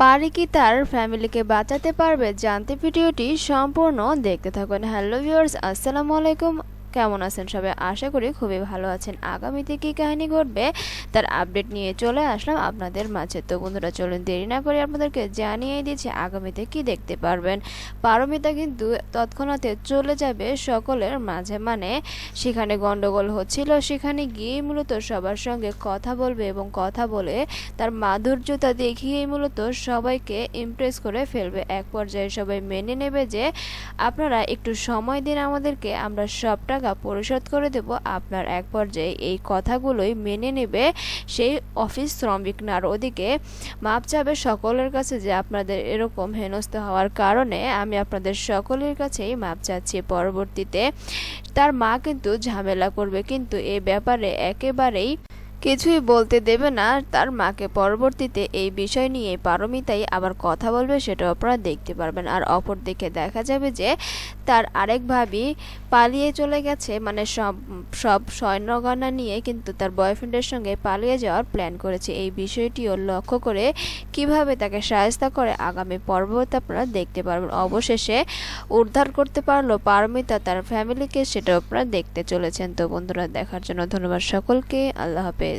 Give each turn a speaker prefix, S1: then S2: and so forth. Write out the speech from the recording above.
S1: পারি কি তার ফ্যামিলিকে বাঁচাতে পারবে? জানতে ভিডিওটি সম্পূর্ণ দেখতে থাকুন। হ্যালো ভিউয়ার্স, আসসালামু আলাইকুম। কেমন আছেন সবাই? আশা করি খুবই ভালো আছেন। আগামীতে কী কাহিনী ঘটবে তার আপডেট নিয়ে চলে আসলাম আপনাদের মাঝে। তো বন্ধুরা, চলুন দেরি না করে আপনাদেরকে জানিয়ে দিচ্ছি আগামীতে কি দেখতে পারবেন। পারমিতা কিন্তু তৎক্ষণাৎ চলে যাবে সকলের মাঝে, মানে সেখানে গন্ডগোল হচ্ছিল, সেখানে গিয়ে মূলত সবার সঙ্গে কথা বলবে এবং কথা বলে তার মাধুর্যতা দেখিয়েই মূলত সবাইকে ইমপ্রেস করে ফেলবে। এক পর্যায়ে সবাই মেনে নেবে যে আপনারা একটু সময় দিন আমাদেরকে, আমরা সব টাকা পরিশোধ করে দেব। আপনার এক পর্যায়ে এই কথাগুলোই মেনে নেবে সেই অফিস শ্রমিক। আর ওদিকে মাপ চাবে সকলের কাছে যে আপনাদের এরকম হেনস্থা হওয়ার কারণে আমি আপনাদের সকলের কাছেই মাপ চাচ্ছি। পরবর্তীতে তার মা কিন্তু ঝামেলা করবে, কিন্তু এ ব্যাপারে একেবারেই কিছুই বলতে দেবে না তার মাকে। পরবর্তীতে এই বিষয় নিয়ে পারমিতাই আবার কথা বলবে, সেটাও আপনারা দেখতে পারবেন। আর অপর দিকে দেখা যাবে যে তার আরেক ভাবি পালিয়ে চলে গেছে, মানে সব সব সৈন্যগণা নিয়ে কিন্তু তার বয়ফ্রেন্ডের সঙ্গে পালিয়ে যাওয়ার প্ল্যান করেছে। এই বিষয়টিও লক্ষ্য করে কিভাবে তাকে সাহায্য করে আগামী পর্বতে আপনারা দেখতে পারবেন। অবশেষে উদ্ধার করতে পারলো পারমিতা তার ফ্যামিলিকে, সেটাও আপনারা দেখতে চলেছেন। তো বন্ধুরা, দেখার জন্য ধন্যবাদ সকলকে। আল্লাহ হাফেজ।